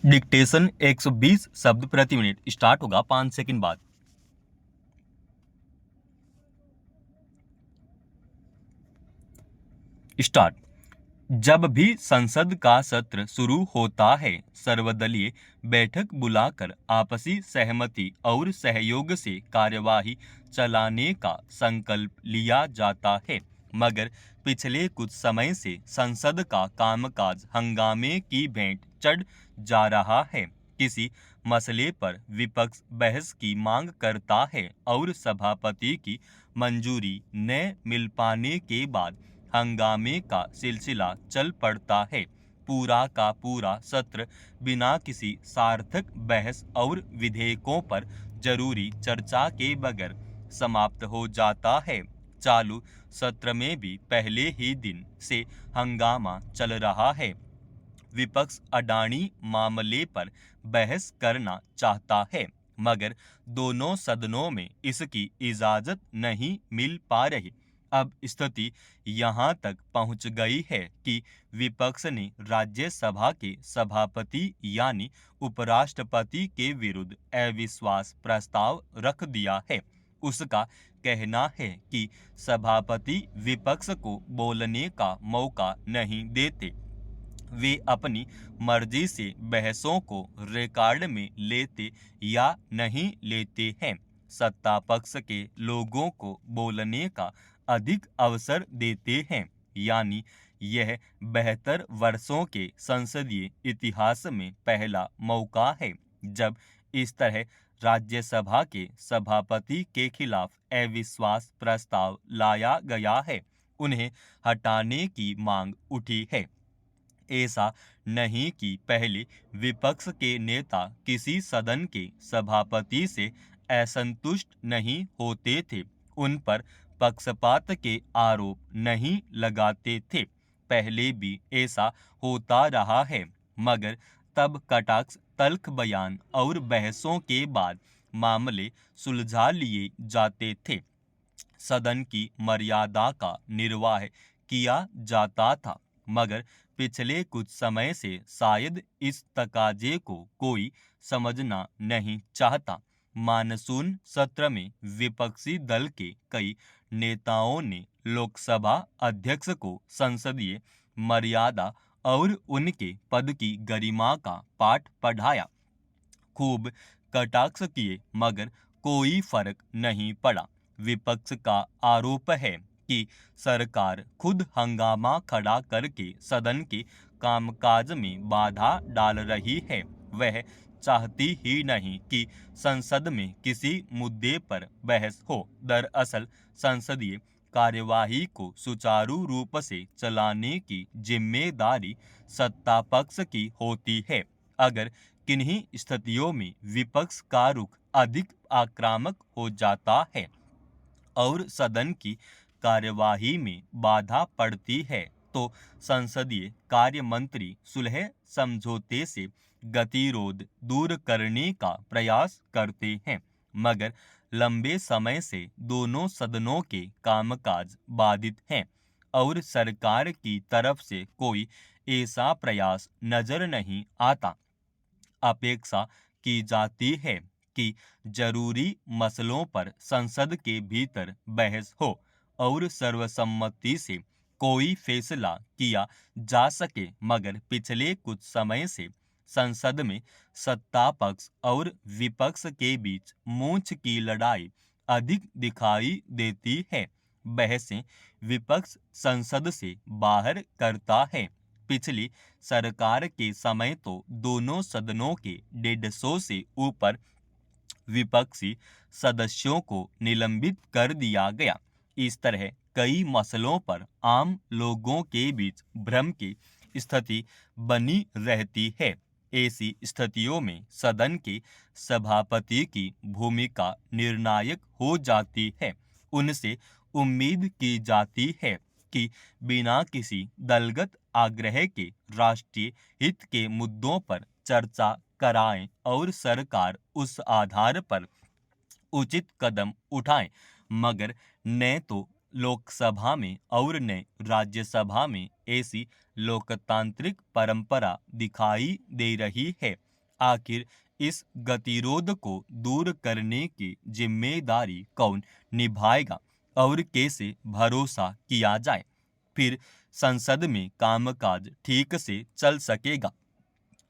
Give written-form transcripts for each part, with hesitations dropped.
Dictation 120 शब्द प्रति minute start होगा 5 सेकंड बाद। स्टार्ट। जब भी संसद का सत्र शुरू होता है, सर्वदलीय बैठक बुलाकर आपसी सहमति और सहयोग से कार्यवाही चलाने का संकल्प लिया जाता है। मगर पिछले कुछ समय से संसद का कामकाज हंगामे की भेंट चढ़ जा रहा है। किसी मसले पर विपक्ष बहस की मांग करता है और सभापति की मंजूरी न मिल पाने के बाद हंगामे का सिलसिला चल पड़ता है। पूरा का पूरा सत्र बिना किसी सार्थक बहस और विधेयकों पर जरूरी चर्चा के बगैर समाप्त हो जाता है। चालू सत्र में भी पहले ही दिन से हंगामा चल रहा है। विपक्ष अडानी मामले पर बहस करना चाहता है, मगर दोनों सदनों में इसकी इजाजत नहीं मिल पा रही। अब स्थिति यहां तक पहुंच गई है कि विपक्ष ने राज्यसभा के सभापति यानी उपराष्ट्रपति के विरुद्ध अविश्वास प्रस्ताव रख दिया है। उसका कहना है कि सभापति विपक्ष को बोलने का मौका नहीं देते। वे अपनी मर्जी से बहसों को रिकॉर्ड में लेते या नहीं लेते हैं। सत्ता पक्ष के लोगों को बोलने का अधिक अवसर देते हैं, यानी यह 72 वर्षों के संसदीय इतिहास में पहला मौका है जब इस तरह राज्यसभा के सभापति के खिलाफ अविश्वास प्रस्ताव लाया गया है। उन्हें हटाने की मांग उठी है। ऐसा नहीं कि पहले विपक्ष के नेता किसी सदन के सभापति से असंतुष्ट नहीं होते थे, उन पर पक्षपात के आरोप नहीं लगाते थे। पहले भी ऐसा होता रहा है, मगर तब कटाक्ष तल्ख बयान और बहसों के बाद मामले सुलझा लिए जाते थे। सदन की मर्यादा का निर्वाह किया जाता था। मगर पिछले कुछ समय से शायद इस तकाजे को कोई समझना नहीं चाहता। मानसून सत्र में विपक्षी दल के कई नेताओं ने लोकसभा अध्यक्ष को संसदीय मर्यादा और उनके पद की गरिमा का पाठ पढ़ाया, खूब कटाक्ष किए, मगर कोई फर्क नहीं पड़ा। विपक्ष का आरोप है कि सरकार खुद हंगामा खड़ा करके सदन के कामकाज में बाधा डाल रही है। वह चाहती ही नहीं कि संसद में किसी मुद्दे पर बहस हो। दरअसल संसदीय कार्यवाही को सुचारू रूप से चलाने की जिम्मेदारी सत्ता पक्ष की होती है। अगर किन्हीं स्थितियों में विपक्ष का रुख अधिक आक्रामक हो जाता है और सदन की कार्यवाही में बाधा पड़ती है, तो संसदीय कार्य मंत्री सुलह समझौते से गतिरोध दूर करने का प्रयास करते हैं। मगर लंबे समय से दोनों सदनों के कामकाज बाधित हैं और सरकार की तरफ से कोई ऐसा प्रयास नजर नहीं आता। अपेक्षा की जाती है कि जरूरी मसलों पर संसद के भीतर बहस हो और सर्वसम्मति से कोई फैसला किया जा सके। मगर पिछले कुछ समय से संसद में सत्ता पक्ष और विपक्ष के बीच मूंछ की लड़ाई अधिक दिखाई देती है। बहसें विपक्ष संसद से बाहर करता है। पिछली सरकार के समय तो दोनों सदनों के 150 से ऊपर विपक्षी सदस्यों को निलंबित कर दिया गया। इस तरह कई मसलों पर आम लोगों के बीच भ्रम की स्थिति बनी रहती है। ऐसी स्थितियों में सदन के सभापति की भूमिका निर्णायक हो जाती है। उनसे उम्मीद की जाती है कि बिना किसी दलगत आग्रह के राष्ट्रीय हित के मुद्दों पर चर्चा कराएं और सरकार उस आधार पर उचित कदम उठाएं। मगर न तो लोकसभा में और न राज्यसभा में ऐसी लोकतांत्रिक परंपरा दिखाई दे रही है। आखिर इस गतिरोध को दूर करने की जिम्मेदारी कौन निभाएगा और कैसे भरोसा किया जाए, फिर संसद में कामकाज ठीक से चल सकेगा।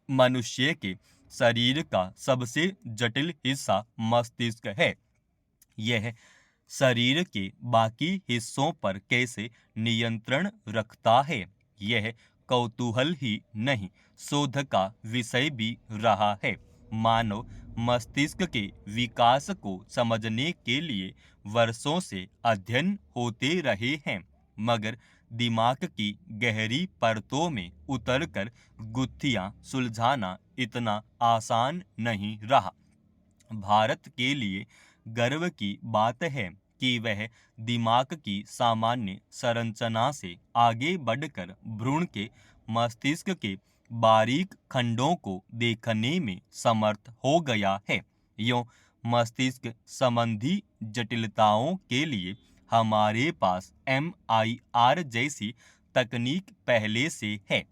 मनुष्य के शरीर का सबसे जटिल हिस्सा मस्तिष्क है। यह शरीर के बाकी हिस्सों पर कैसे नियंत्रण रखता है, यह कौतूहल ही नहीं, शोध का विषय भी रहा है। मानव मस्तिष्क के विकास को समझने के लिए वर्षों से अध्ययन होते रहे हैं, मगर दिमाग की गहरी परतों में उतरकर गुत्थियां सुलझाना इतना आसान नहीं रहा। भारत के लिए गर्व की बात है कि वह दिमाग की सामान्य संरचना से आगे बढ़कर भ्रूण के मस्तिष्क के बारीक खंडों को देखने में समर्थ हो गया है। यूं मस्तिष्क संबंधी जटिलताओं के लिए हमारे पास MIR जैसी तकनीक पहले से है।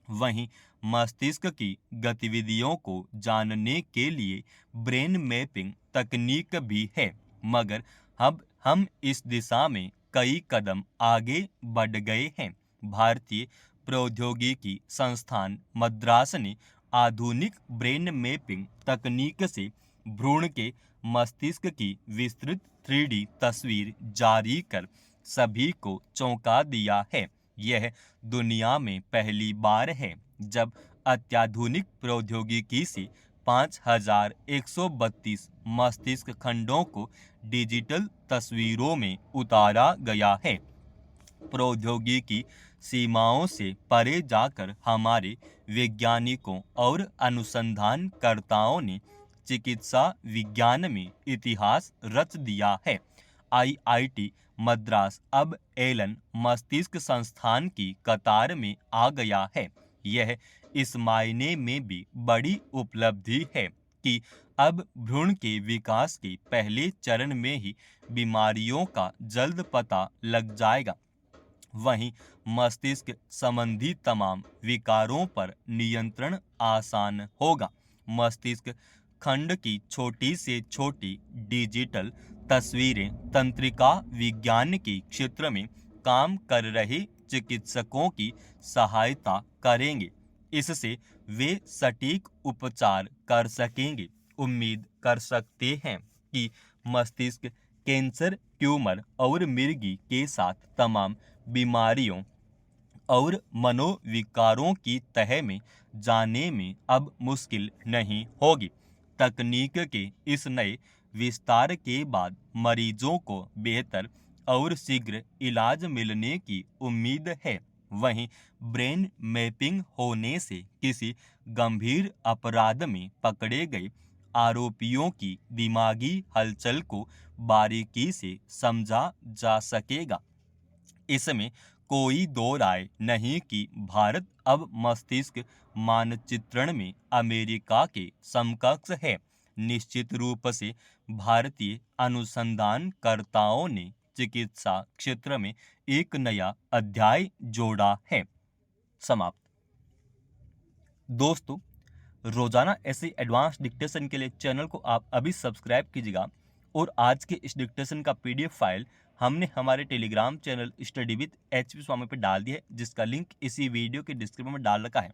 वहीं मस्तिष्क की गतिविधियों को जानने के लिए ब्रेन मैपिंग तकनीक भी है, मगर अब हम इस दिशा में कई कदम आगे बढ़ गए हैं। भारतीय प्रौद्योगिकी संस्थान मद्रास ने आधुनिक ब्रेन मैपिंग तकनीक से भ्रूण के मस्तिष्क की विस्तृत 3D तस्वीर जारी कर सभी को चौंका दिया है। यह दुनिया में पहली बार है जब अत्याधुनिक प्रौद्योगिकी से 5132 मस्तिष्क खंडों को डिजिटल तस्वीरों में उतारा गया है। प्रौद्योगिकी सीमाओं से परे जाकर हमारे वैज्ञानिकों और अनुसंधानकर्ताओं ने चिकित्सा विज्ञान में इतिहास रच दिया है। IIT मद्रास अब एलन मस्तिष्क संस्थान की कतार में आ गया है। यह इस मायने में भी बड़ी उपलब्धि है कि अब भ्रूण के विकास के पहले चरण में ही बीमारियों का जल्द पता लग जाएगा। वहीं मस्तिष्क संबंधी तमाम विकारों पर नियंत्रण आसान होगा। मस्तिष्क खंड की छोटी से छोटी डिजिटल तस्वीरें तंत्रिका विज्ञान के क्षेत्र में काम कर रहे चिकित्सकों की सहायता करेंगे। इससे वे सटीक उपचार कर सकेंगे। उम्मीद कर सकते हैं कि मस्तिष्क कैंसर, ट्यूमर और मिर्गी के साथ तमाम बीमारियों और मनोविकारों की तह में जाने में अब मुश्किल नहीं होगी। तकनीक के इस नए विस्तार के बाद मरीजों को बेहतर और शीघ्र इलाज मिलने की उम्मीद है। वहीं ब्रेन मैपिंग होने से किसी गंभीर अपराध में पकड़े गए आरोपियों की दिमागी हलचल को बारीकी से समझा जा सकेगा। इसमें कोई दो राय नहीं कि भारत अब मस्तिष्क मानचित्रण में अमेरिका के समकक्ष है। निश्चित रूप से भारतीय अनुसंधानकर्ताओं ने चिकित्सा क्षेत्र में एक नया अध्याय जोड़ा है। समाप्त। दोस्तों, रोजाना ऐसे एडवांस डिक्टेशन के लिए चैनल को आप अभी सब्सक्राइब कीजिएगा और आज के इस डिक्टेशन का PDF फाइल हमने हमारे Telegram channel study with HP स्वामी पे डाल दिया है, जिसका लिंक इसी वीडियो के डिस्क्रिप्शन में डाल रखा है।